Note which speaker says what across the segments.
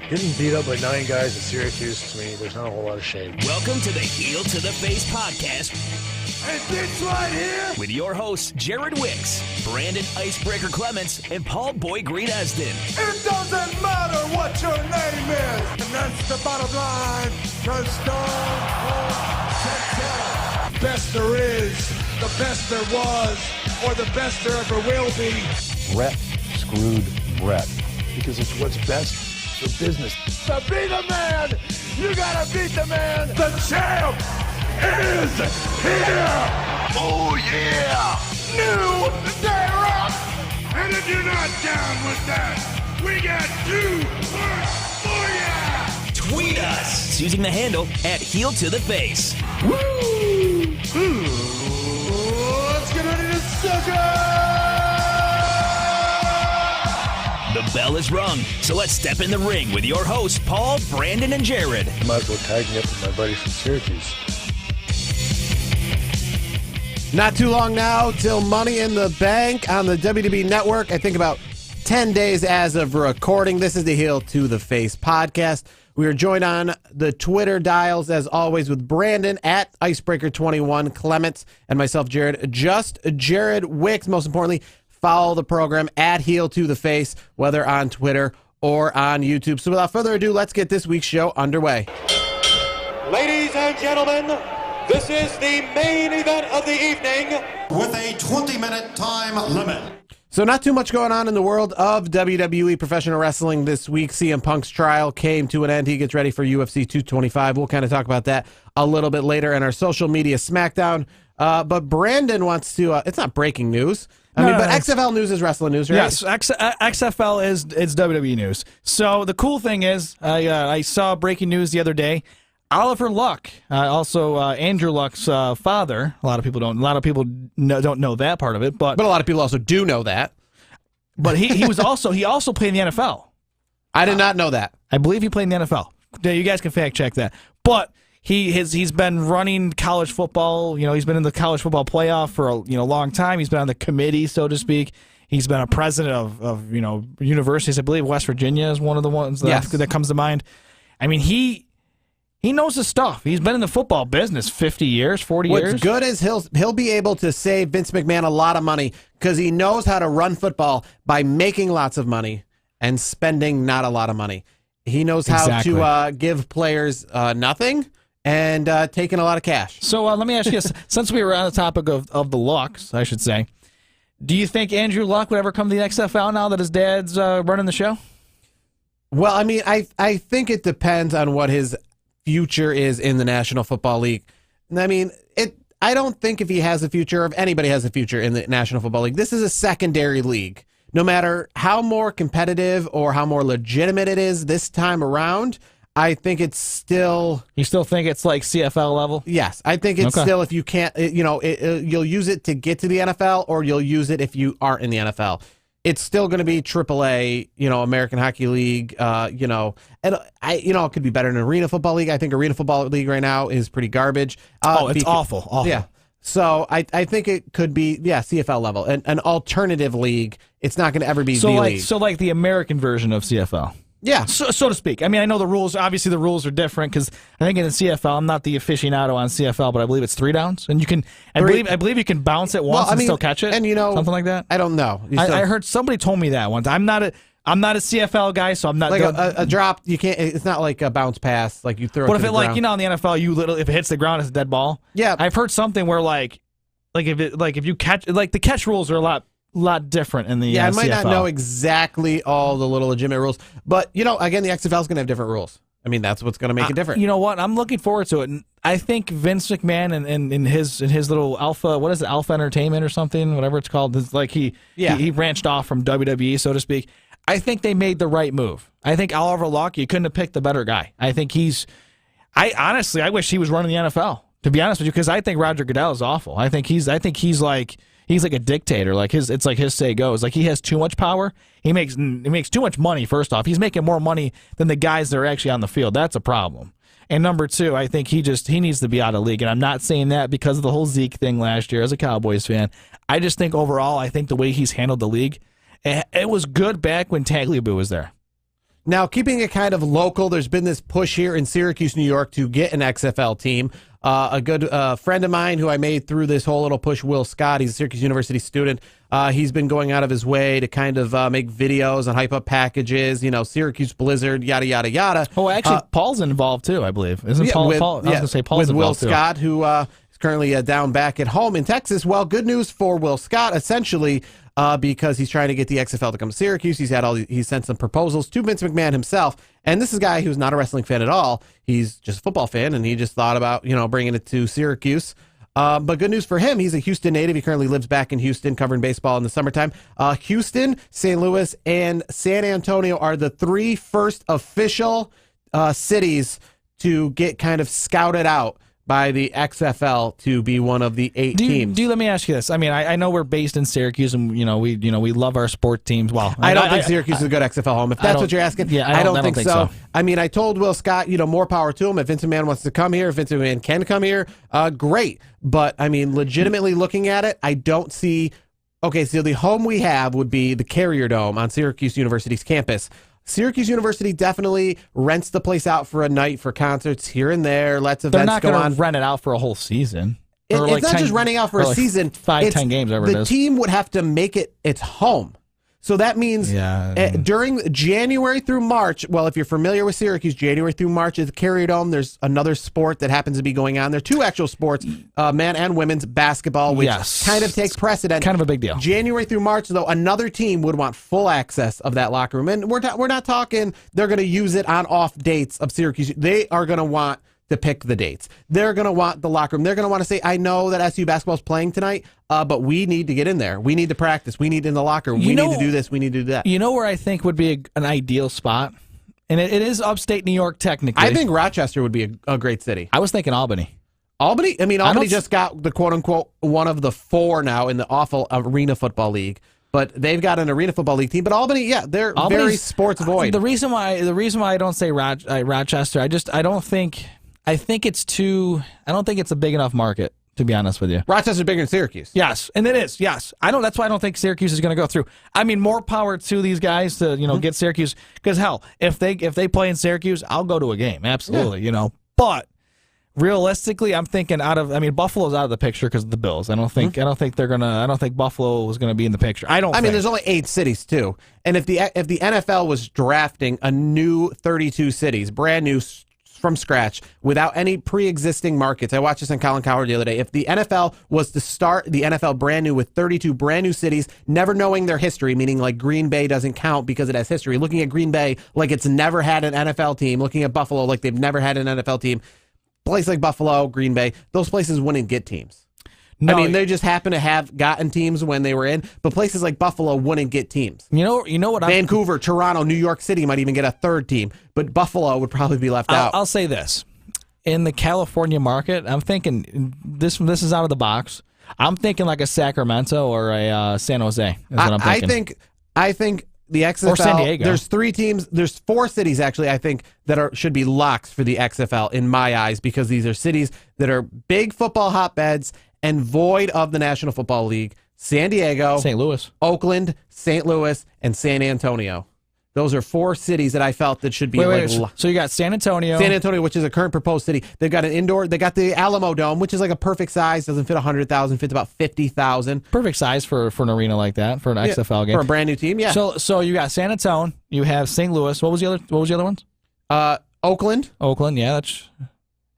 Speaker 1: Getting beat up by 9 guys at Syracuse, to me, there's not a whole lot of shame.
Speaker 2: Welcome to the Heel to the Face podcast.
Speaker 3: And this right here,
Speaker 2: with your hosts, Jared Wicks, Brandon Icebreaker Clements, and Paul Boy Green Esden.
Speaker 3: It doesn't matter what your name is. And that's the bottom line. The Stone Cold best there is, the best there was, or the best there ever will be.
Speaker 1: Brett screwed Brett because it's what's best for business.
Speaker 3: To be the man, you gotta beat the man. The champ is here. Oh yeah, New Day Rock. And if you're not down with that, we got 2 words for ya.
Speaker 2: Tweet us using the handle @HeelToTheFace.
Speaker 3: Woo! Let's get ready to suck it.
Speaker 2: The bell is rung, so let's step in the ring with your hosts, Paul, Brandon, and Jared.
Speaker 1: I might as well tag me up with my buddy from Syracuse.
Speaker 4: Not too long now till Money in the Bank on the WWE Network. I think about 10 days as of recording. This is the Heel to the Face podcast. We are joined on the Twitter dials, as always, with Brandon at Icebreaker21, Clements, and myself, Jared. Just Jared Wicks. Most importantly, follow the program at Heel to the Face, whether on Twitter or on YouTube. So without further ado, let's get this week's show underway.
Speaker 5: Ladies and gentlemen, this is the main event of the evening with a 20-minute time limit.
Speaker 4: So not too much going on in the world of WWE professional wrestling this week. CM Punk's trial came to an end. He gets ready for UFC 225. We'll kind of talk about that a little bit later in our social media smackdown. But Brandon wants to, it's not breaking news. But XFL news is wrestling news, right?
Speaker 6: Yes, XFL is WWE news. So the cool thing is, I saw breaking news the other day. Oliver Luck, also Andrew Luck's father. A lot of people don't know that part of it, but
Speaker 4: a lot of people also do know that.
Speaker 6: But he also played in the NFL.
Speaker 4: I did not know that.
Speaker 6: I believe he played in the NFL. You guys can fact check that. But he's been running college football. You know, he's been in the college football playoff for a long time. He's been on the committee, so to speak. He's been a president of universities. I believe West Virginia is one of the ones that comes to mind. I mean, he knows his stuff. He's been in the football business 40 years.
Speaker 4: What's good is he'll be able to save Vince McMahon a lot of money because he knows how to run football by making lots of money and spending not a lot of money. He knows how to give players nothing and taking a lot of cash.
Speaker 6: So let me ask you, since we were on the topic of the Lucks, I should say, do you think Andrew Luck would ever come to the XFL now that his dad's running the show?
Speaker 4: Well, I mean, I think it depends on what his future is in the National Football League. I mean, I don't think if he has a future, or if anybody has a future in the National Football League. This is a secondary league. No matter how more competitive or how more legitimate it is this time around, I think it's still...
Speaker 6: You still think it's like CFL level?
Speaker 4: Yes. I think it's still, if you can't, you'll use it to get to the NFL, or you'll use it if you aren't in the NFL. It's still going to be AAA, American Hockey League, and it could be better than Arena Football League. I think Arena Football League right now is pretty garbage.
Speaker 6: It's awful.
Speaker 4: Yeah. So I think it could be, CFL level. An alternative league. It's not going to ever be V-League.
Speaker 6: So like the American version of CFL.
Speaker 4: Yeah.
Speaker 6: So to speak. I mean, I know the rules, obviously the rules are different because I think in the CFL, I'm not the aficionado on CFL, but I believe it's 3 downs. And you can, I believe you can bounce it once and still catch it.
Speaker 4: And
Speaker 6: something like that.
Speaker 4: I don't know.
Speaker 6: I heard somebody told me that once. I'm not a CFL guy, so I'm not
Speaker 4: like a drop. You can't. It's not like a bounce pass. Like you throw.
Speaker 6: But
Speaker 4: it
Speaker 6: if
Speaker 4: to
Speaker 6: it
Speaker 4: the ground.
Speaker 6: in the NFL, if it hits the ground, it's a dead ball.
Speaker 4: Yeah.
Speaker 6: I've heard something where if you catch, the catch rules are a lot different in the
Speaker 4: I might
Speaker 6: CFL.
Speaker 4: not know exactly all the little legitimate rules, but again, the XFL is going to have different rules. I mean, that's what's going to make it different.
Speaker 6: You know what? I'm looking forward to it. And I think Vince McMahon and in his little Alpha, what is it, Alpha Entertainment or something, whatever it's called. It's like he branched off from WWE, so to speak. I think they made the right move. I think Oliver Luck, you couldn't have picked the better guy. I think I wish he was running the NFL, to be honest with you, because I think Roger Goodell is awful. I think he's like a dictator. It's like his say goes. Like he has too much power. He makes too much money. First off, he's making more money than the guys that are actually on the field. That's a problem. And number 2, I think he needs to be out of the league. And I'm not saying that because of the whole Zeke thing last year as a Cowboys fan. I just think overall, I think the way he's handled the league, it was good back when Tagliabue was there.
Speaker 4: Now, keeping it kind of local, there's been this push here in Syracuse, New York, to get an XFL team. A good friend of mine who I made through this whole little push, Will Scott, he's a Syracuse University student. He's been going out of his way to kind of make videos and hype up packages, Syracuse Blizzard, yada, yada, yada.
Speaker 6: Oh, actually, Paul's involved too, I believe. Isn't Paul? I was going to say Paul's
Speaker 4: with Will
Speaker 6: involved too.
Speaker 4: Scott, who is currently down back at home in Texas. Well, good news for Will Scott, essentially, because he's trying to get the XFL to come to Syracuse. He's sent some proposals to Vince McMahon himself. And this is a guy who's not a wrestling fan at all. He's just a football fan, and he just thought about, bringing it to Syracuse. But good news for him, he's a Houston native. He currently lives back in Houston, covering baseball in the summertime. Houston, St. Louis, and San Antonio are the 3 first official cities to get kind of scouted out by the XFL to be one of the 8 teams.
Speaker 6: Let me ask you this. I mean, I know we're based in Syracuse, and we love our sport teams. Well,
Speaker 4: I don't think Syracuse is a good XFL home. If that's what you're asking,
Speaker 6: yeah,
Speaker 4: I don't think so. I mean, I told Will Scott, more power to him. If Vince McMahon wants to come here, if Vince McMahon can come here, great. But I mean, legitimately looking at it, I don't see. Okay, so the home we have would be the Carrier Dome on Syracuse University's campus. Syracuse University definitely rents the place out for a night for concerts here and there. Lets events go on.
Speaker 6: They're not going to rent it out for a whole season.
Speaker 4: It's not just renting out for a season.
Speaker 6: 5-10 games, whatever it is.
Speaker 4: The team would have to make it its home. So that means during January through March, well, if you're familiar with Syracuse, January through March is the Carrier Dome. There's another sport that happens to be going on there. 2 actual sports, men and women's basketball, which kind of takes precedent.
Speaker 6: Kind of a big deal.
Speaker 4: January through March, though, another team would want full access of that locker room. And we're not talking they're going to use it on off dates of Syracuse. They are going to want to pick the dates. They're going to want the locker room. They're going to want to say, I know that SU basketball is playing tonight, but we need to get in there. We need to practice. We need in the locker room. We need to do this. We need to do that.
Speaker 6: You know where I think would be an ideal spot? And it is upstate New York, technically.
Speaker 4: I think Rochester would be a great city.
Speaker 6: I was thinking Albany.
Speaker 4: Albany? I mean, Albany just got the quote-unquote one of the 4 now in the awful Arena Football League. But they've got an Arena Football League team. But Albany's very sports void.
Speaker 6: The reason why I don't say Rochester, I think it's I don't think it's a big enough market, to be honest with you.
Speaker 4: Rochester's bigger than Syracuse.
Speaker 6: Yes, and it is. Yes, that's why I don't think Syracuse is going to go through. I mean, more power to these guys to get Syracuse, because hell, if they play in Syracuse, I'll go to a game. Absolutely, But realistically, I'm thinking Buffalo's out of the picture because of the Bills. I don't think Buffalo is going to be in the picture. I mean,
Speaker 4: there's only 8 cities too, and if the NFL was drafting a new 32 cities, brand new from scratch, without any pre-existing markets. I watched this on Colin Cowherd the other day. If the NFL was to start the NFL brand new with 32 brand new cities, never knowing their history, meaning like Green Bay doesn't count because it has history, looking at Green Bay like it's never had an NFL team, looking at Buffalo like they've never had an NFL team, place like Buffalo, Green Bay, those places wouldn't get teams. No, I mean, they just happen to have gotten teams when they were in, but places like Buffalo wouldn't get teams.
Speaker 6: You know what?
Speaker 4: Vancouver, Toronto, New York City might even get a 3rd team, but Buffalo would probably be left out.
Speaker 6: I'll say this. In the California market, I'm thinking, this is out of the box. I'm thinking like a Sacramento or a San Jose is what I'm thinking.
Speaker 4: I think the XFL,
Speaker 6: or San Diego.
Speaker 4: There's 3 teams, there's 4 cities actually, I think, that should be locks for the XFL in my eyes, because these are cities that are big football hotbeds and void of the National Football League. San Diego,
Speaker 6: St. Louis,
Speaker 4: Oakland, St. Louis, and San Antonio. Those are 4 cities that I felt that should be
Speaker 6: so you got San Antonio,
Speaker 4: which is a current proposed city. They've got an indoor. They got the Alamo Dome, which is like a perfect size. Doesn't fit 100,000. Fits about 50,000.
Speaker 6: Perfect size for an arena like that, for an XFL game,
Speaker 4: for a brand new team. Yeah.
Speaker 6: So you got San Antonio. You have St. Louis. What was the other ones?
Speaker 4: Oakland.
Speaker 6: Yeah, that's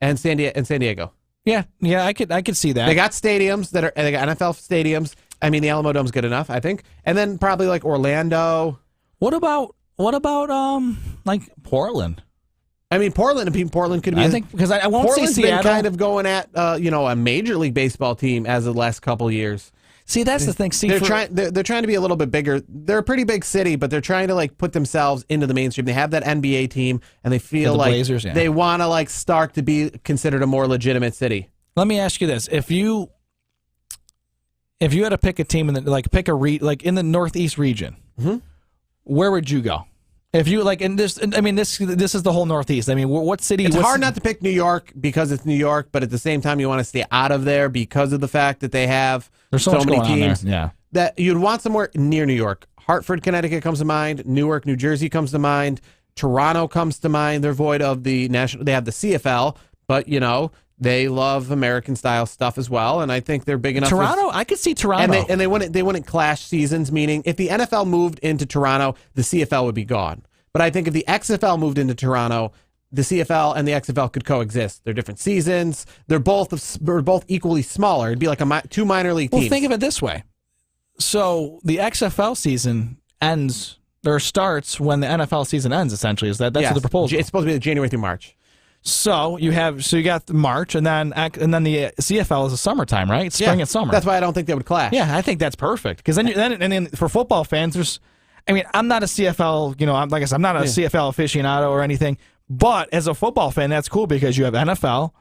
Speaker 4: and San Diego.
Speaker 6: Yeah, I could see that.
Speaker 4: They got stadiums they got NFL stadiums. I mean, the Alamo Dome's good enough, I think. And then probably like Orlando.
Speaker 6: What about like Portland?
Speaker 4: I mean, Portland could be.
Speaker 6: I think, because I won't
Speaker 4: Portland's
Speaker 6: see Seattle.
Speaker 4: Been kind of going at a Major League Baseball team as of the last couple years.
Speaker 6: See, that's the thing.
Speaker 4: They're trying to be a little bit bigger. They're a pretty big city, but they're trying to like put themselves into the mainstream. They have that NBA team, and they feel like
Speaker 6: Blazers,
Speaker 4: they want to like start to be considered a more legitimate city.
Speaker 6: Let me ask you this: if you had to pick a team in the Northeast region, where would you go? If you like, and this is the whole Northeast. I mean, what city?
Speaker 4: It's hard not to pick New York because it's New York, but at the same time, you want to stay out of there because of the fact that they have so many teams.
Speaker 6: Yeah,
Speaker 4: that you'd want somewhere near New York. Hartford, Connecticut comes to mind. Newark, New Jersey comes to mind. Toronto comes to mind. They're void of the national. They have the CFL, but they love American style stuff as well, and I think they're big enough.
Speaker 6: Toronto, I could see Toronto,
Speaker 4: and they wouldn't clash seasons. Meaning, if the NFL moved into Toronto, the CFL would be gone. But I think if the XFL moved into Toronto, the CFL and the XFL could coexist. They're different seasons. They're both equally smaller. It'd be like two minor league teams.
Speaker 6: Well, think of it this way. So the XFL season ends or starts when the NFL season ends. Essentially, that's the proposal.
Speaker 4: It's supposed to be January through March.
Speaker 6: So you got March, and then the CFL is the summertime, right? Spring and summer.
Speaker 4: That's why I don't think they would clash.
Speaker 6: Yeah, I think that's perfect because then for football fans, there's. I mean, I'm not a CFL. Like I said, I'm not a CFL aficionado or anything. But as a football fan, that's cool because you have NFL,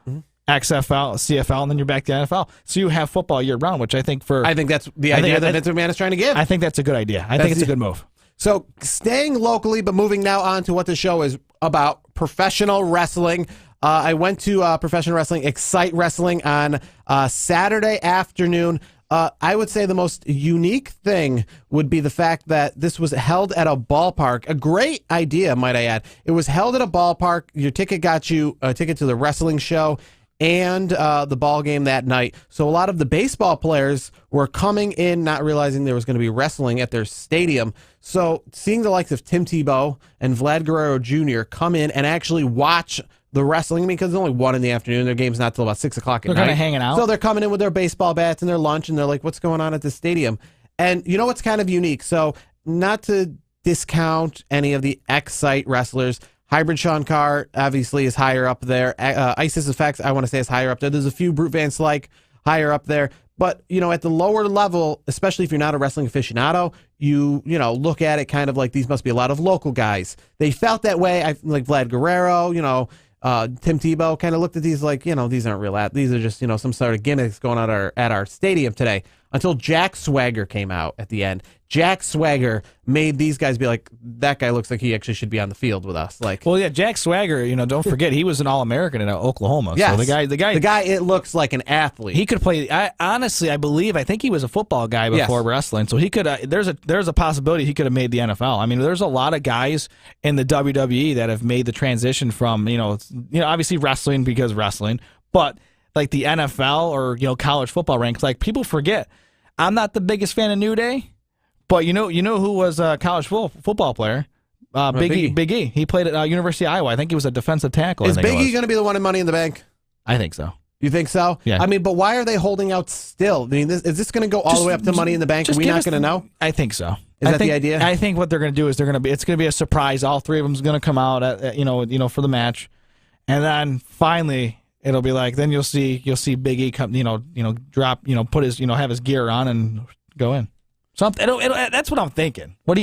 Speaker 6: XFL, CFL, and then you're back to NFL. So you have football year round, which I think
Speaker 4: that's the idea that Vince McMahon is trying to give.
Speaker 6: I think that's a good idea. I think it's a good move.
Speaker 4: So staying locally, but moving now on to what the show is about, professional wrestling. I went to Professional Wrestling, Excite Wrestling on Saturday afternoon. I would say the most unique thing would be the fact that this was held at a ballpark. A great idea, might I add. It was held at a ballpark. Your ticket got you a ticket to the wrestling show and the ball game that night. So a lot of the baseball players were coming in not realizing there was going to be wrestling at their stadium. So seeing the likes of Tim Tebow and Vlad Guerrero Jr. come in and actually watch the wrestling, because it's only 1 in the afternoon. Their game's not till about 6 o'clock at night.
Speaker 6: They're kind of hanging out.
Speaker 4: So they're coming in with their baseball bats and their lunch, and they're like, what's going on at the stadium? And you know what's kind of unique? So not to discount any of the Excite wrestlers, Hybrid Sean Carr obviously is higher up there. Isis Effects, I want to say, is higher up there. There's a few Brute Van Slyke higher up there. But, at the lower level, especially if you're not a wrestling aficionado, you look at it kind of like these must be a lot of local guys. They felt that way. Like Vlad Guerrero, Tim Tebow kind of looked at these like, these aren't real. These are just, some sort of gimmicks going on at our stadium today. Until Jack Swagger came out at the end. Jack Swagger made these guys be like, that guy looks like he actually should be on the field with us. Like,
Speaker 6: well, yeah, Jack Swagger. Don't forget he was an All-American in Oklahoma.
Speaker 4: Yes.
Speaker 6: So the guy,
Speaker 4: it looks like an athlete.
Speaker 6: He could play. I think he was a football guy before wrestling. So he could. There's a possibility he could have made the NFL. I mean, there's a lot of guys in the WWE that have made the transition from obviously wrestling because wrestling, but like the NFL or college football ranks. Like people forget. I'm not the biggest fan of New Day. But you know who was a college football player? Big E. He played at University of Iowa. I think he was a defensive tackle.
Speaker 4: Is Big E going to be the one in Money in the Bank?
Speaker 6: I think so.
Speaker 4: You think so?
Speaker 6: Yeah.
Speaker 4: I mean, but why are they holding out still? I mean, is this going to go all the way up to Money in the Bank? Are we not going to know?
Speaker 6: I think so.
Speaker 4: Is that the idea?
Speaker 6: I think what they're going to do is it's going to be a surprise. All three of them is going to come out at for the match, and then finally it'll be like then you'll see Big E come drop put his have his gear on and go in. Something. That's what I'm thinking. Who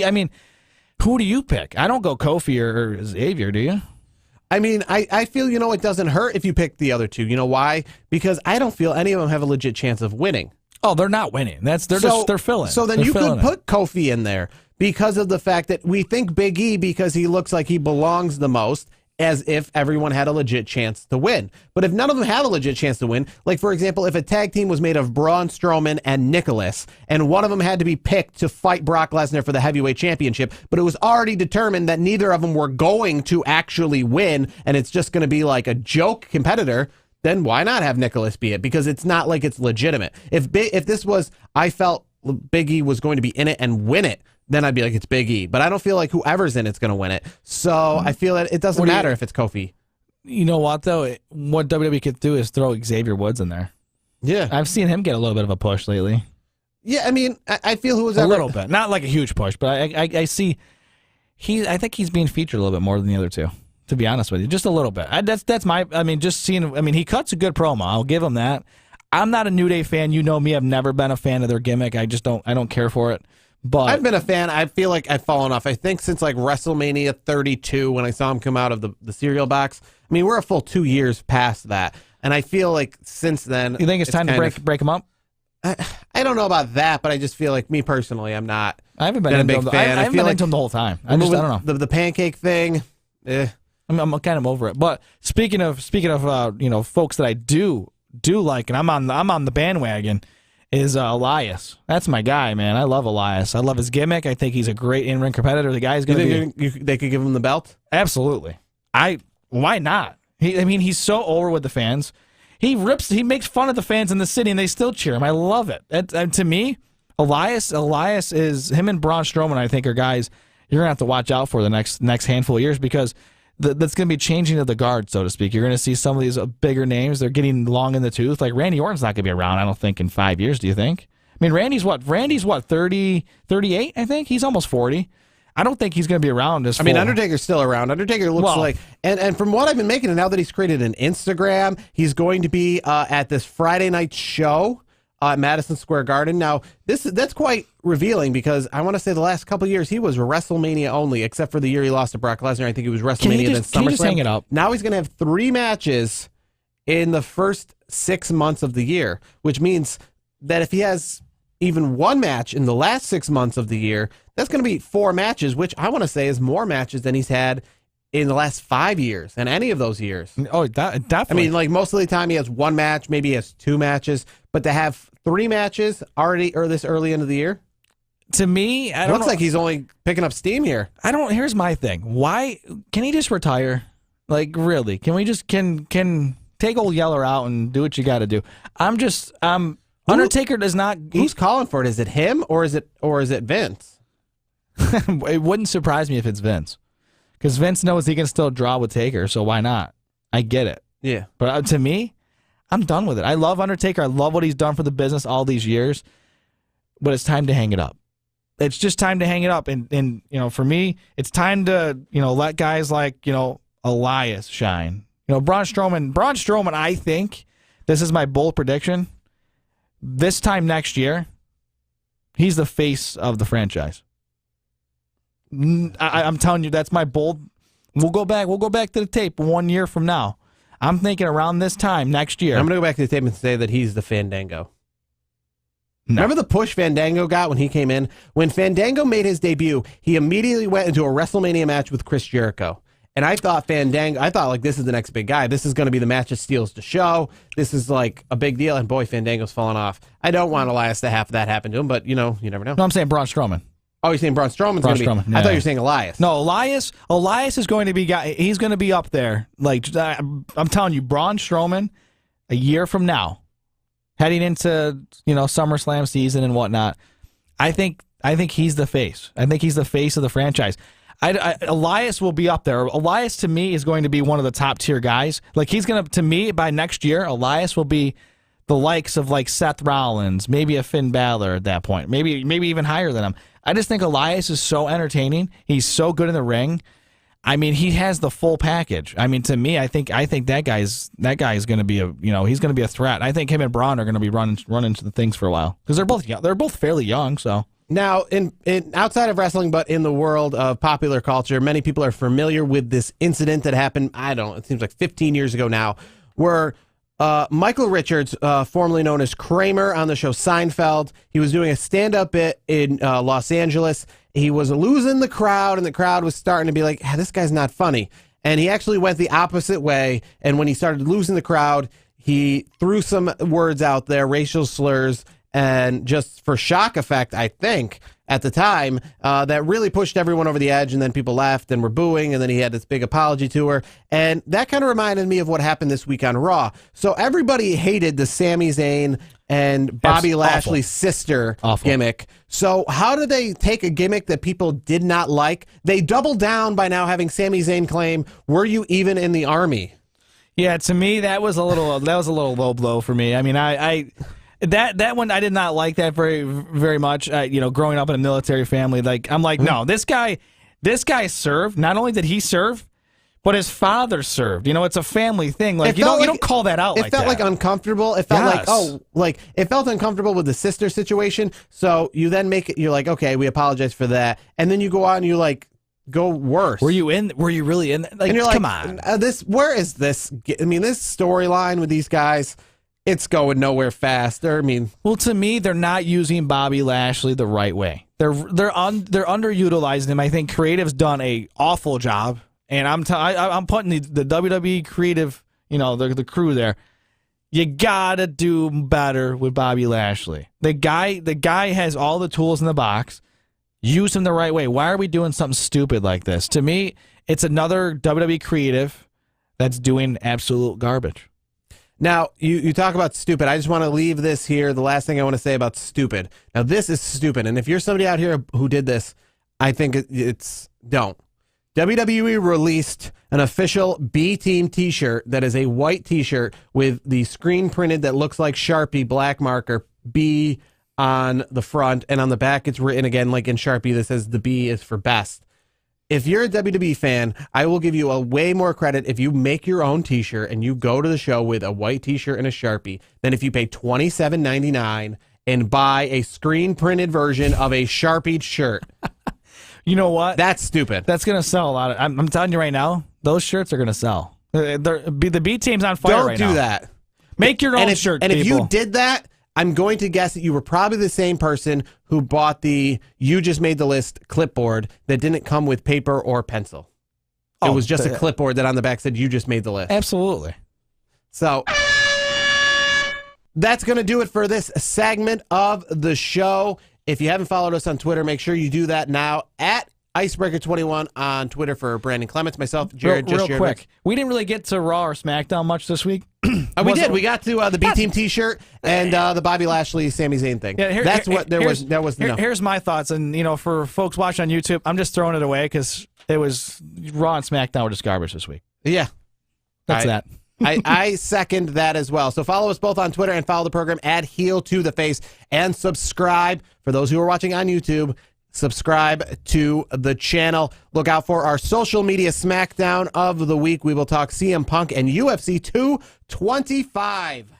Speaker 6: do you pick? I don't go Kofi or Xavier, do you?
Speaker 4: I mean, I feel, it doesn't hurt if you pick the other two. You know why? Because I don't feel any of them have a legit chance of winning.
Speaker 6: Oh, they're not winning. They're filling.
Speaker 4: So then you could put Kofi in there because of the fact that we think Big E because he looks like he belongs the most, as if everyone had a legit chance to win. But if none of them have a legit chance to win, like, for example, if a tag team was made of Braun Strowman and Nicholas, and one of them had to be picked to fight Brock Lesnar for the heavyweight championship, but it was already determined that neither of them were going to actually win, and it's just going to be like a joke competitor, then why not have Nicholas be it? Because it's not like it's legitimate. If this was, I felt Big E was going to be in it and win it, then I'd be like, it's Big E. But I don't feel like whoever's in it's going to win it. So I feel that it doesn't matter if it's Kofi.
Speaker 6: You know what, though? What WWE could do is throw Xavier Woods in there.
Speaker 4: Yeah.
Speaker 6: I've seen him get a little bit of a push lately.
Speaker 4: Yeah, I mean, I feel who's
Speaker 6: a little bit. Not like a huge push, but I see I think he's being featured a little bit more than the other two, to be honest with you. Just a little bit. He cuts a good promo. I'll give him that. I'm not a New Day fan. You know me. I've never been a fan of their gimmick. I don't care for it. But
Speaker 4: I've been a fan. I feel like I've fallen off. I think since like WrestleMania 32 when I saw him come out of the cereal box. I mean, we're a full 2 years past that. And I feel like since then...
Speaker 6: You think it's time to break him up?
Speaker 4: I don't know about that, but I just feel like me personally, I'm not
Speaker 6: I haven't been a big fan. I haven't been into him the whole time. I don't know.
Speaker 4: The pancake thing,
Speaker 6: I'm kind of over it. But speaking of folks that I do like, and I'm on the bandwagon, is Elias. That's my guy, man. I love Elias. I love his gimmick. I think he's a great in-ring competitor. The guy's going to
Speaker 4: be... They could give him the belt?
Speaker 6: Absolutely. Why not? He's so over with the fans. He makes fun of the fans in the city, and they still cheer him. I love it. To me, Elias is him and Braun Strowman. I think are guys you're gonna have to watch out for the next handful of years because that's gonna be changing of the guard, so to speak. You're gonna see some of these bigger names. They're getting long in the tooth. Like Randy Orton's not gonna be around. I don't think in 5 years. Do you think? I mean, Randy's what? 30, 38. I think he's almost 40. I don't think he's going to be around as full.
Speaker 4: Undertaker's still around. Undertaker looks like, and from what I've been making, and now that he's created an Instagram, he's going to be at this Friday night show at Madison Square Garden. Now, that's quite revealing because I want to say the last couple of years he was WrestleMania only, except for the year he lost to Brock Lesnar. I think it was WrestleMania then SummerSlam.
Speaker 6: Can you just hang it up?
Speaker 4: Now he's going to have 3 matches in the first 6 months of the year, which means that if he has even 1 match in the last 6 months of the year, that's going to be 4 matches, which I want to say is more matches than he's had in the last 5 years, and any of those years.
Speaker 6: Oh, definitely.
Speaker 4: Like most of the time he has 1 match, maybe he has 2 matches, but to have 3 matches already or this early into the year,
Speaker 6: to me, I don't
Speaker 4: looks like he's only picking up steam here.
Speaker 6: Here's my thing. Why can he just retire? Like really? Can we just can take old Yeller out and do what you got to do? Undertaker does not.
Speaker 4: Who's calling for it? Is it him or is it Vince?
Speaker 6: It wouldn't surprise me if it's Vince, because Vince knows he can still draw with Taker, so why not? I get it.
Speaker 4: Yeah.
Speaker 6: But to me, I'm done with it. I love Undertaker. I love what he's done for the business all these years, but it's time to hang it up. It's just time to hang it up. And for me, it's time to, let guys like, Elias shine. Braun Strowman, I think, this is my bold prediction, this time next year, he's the face of the franchise. I'm telling you, that's my bold. We'll go back to the tape 1 year from now. I'm thinking around this time next year.
Speaker 4: I'm going to go back to the tape and say that he's the Fandango. No. Remember the push Fandango got when he came in? When Fandango made his debut, he immediately went into a WrestleMania match with Chris Jericho. And I thought like this is the next big guy. This is going to be the match that steals the show. This is like a big deal. And boy, Fandango's falling off. I don't want Elias to have that happen to him, but you never know.
Speaker 6: No, I'm saying Braun Strowman.
Speaker 4: Oh, you're saying Braun Strowman's going to be? Yeah. I thought you were saying Elias.
Speaker 6: No, Elias is going to be he's going to be up there. Like I'm telling you, Braun Strowman, a year from now, heading into SummerSlam season and whatnot. I think he's the face. I think he's the face of the franchise. Elias will be up there. Elias to me is going to be one of the top tier guys. Like he's going to me by next year, Elias will be the likes of like Seth Rollins, maybe a Finn Balor at that point, maybe even higher than him. I just think Elias is so entertaining. He's so good in the ring. I mean, he has the full package. I mean, to me, I think that guy is going to be he's going to be a threat. I think him and Braun are going to be running into the things for a while because they're both fairly young. So
Speaker 4: now, in outside of wrestling, but in the world of popular culture, many people are familiar with this incident that happened. It seems like 15 years ago now, where Michael Richards, formerly known as Kramer on the show Seinfeld, he was doing a stand-up bit in Los Angeles. He was losing the crowd, and the crowd was starting to be like, this guy's not funny. And he actually went the opposite way, and when he started losing the crowd, he threw some words out there, racial slurs, and just for shock effect, I think, at the time, that really pushed everyone over the edge, and then people left and were booing, and then he had this big apology tour, and that kind of reminded me of what happened this week on Raw. So everybody hated the Sami Zayn and Bobby Lashley's sister gimmick. So how did they take a gimmick that people did not like? They doubled down by now having Sami Zayn claim, "Were you even in the army?"
Speaker 6: Yeah, to me that was a little low blow for me. I mean, That one I did not like that very, very much. Growing up in a military family, I'm like, no, this guy served. Not only did he serve, but his father served. It's a family thing. Like you don't call that out.
Speaker 4: It felt like uncomfortable. It felt it felt uncomfortable with the sister situation. So you then you're like, okay, we apologize for that, and then you go out and you go worse.
Speaker 6: Were you really in? Like,
Speaker 4: and you're
Speaker 6: come on.
Speaker 4: Where is this? I mean, this storyline with these guys. It's going nowhere faster.
Speaker 6: Well, to me, they're not using Bobby Lashley the right way. They're underutilizing him. I think creative's done a awful job, and I'm putting the WWE creative, the crew there. You gotta do better with Bobby Lashley. The guy has all the tools in the box. Use him the right way. Why are we doing something stupid like this? To me, it's another WWE creative that's doing absolute garbage.
Speaker 4: Now, you talk about stupid. I just want to leave this here. The last thing I want to say about stupid. Now, this is stupid. And if you're somebody out here who did this, I think it's don't. WWE released an official B-Team t-shirt that is a white t-shirt with the screen printed that looks like Sharpie black marker B on the front, and on the back it's written again like in Sharpie that says the B is for best. If you're a WWE fan, I will give you a way more credit if you make your own t-shirt and you go to the show with a white t-shirt and a Sharpie than if you pay $27.99 and buy a screen printed version of a Sharpie shirt.
Speaker 6: You know what?
Speaker 4: That's stupid.
Speaker 6: That's going to sell a lot. I'm telling you right now, those shirts are going to sell. The B team's on fire right now.
Speaker 4: Don't do that.
Speaker 6: Make your own shirt,
Speaker 4: and
Speaker 6: people.
Speaker 4: if you did that, I'm going to guess that you were probably the same person who bought the You Just Made the List clipboard that didn't come with paper or pencil. It was just a clipboard that on the back said You Just Made the List.
Speaker 6: Absolutely.
Speaker 4: So that's going to do it for this segment of the show. If you haven't followed us on Twitter, make sure you do that now at Icebreaker21 on Twitter for Brandon Clements, myself, Jared.
Speaker 6: Real quick, we didn't really get to Raw or SmackDown much this week.
Speaker 4: We did. We got to the B-Team T-shirt and the Bobby Lashley, Sami Zayn thing. Yeah,
Speaker 6: Here's my thoughts, and for folks watching on YouTube, I'm just throwing it away because it was Raw and SmackDown were just garbage this week.
Speaker 4: Yeah,
Speaker 6: that's that.
Speaker 4: I second that as well. So follow us both on Twitter and follow the program at Heel to the Face and subscribe. For those who are watching on YouTube, subscribe to the channel. Look out for our social media smackdown of the week. We will talk CM Punk and UFC 225.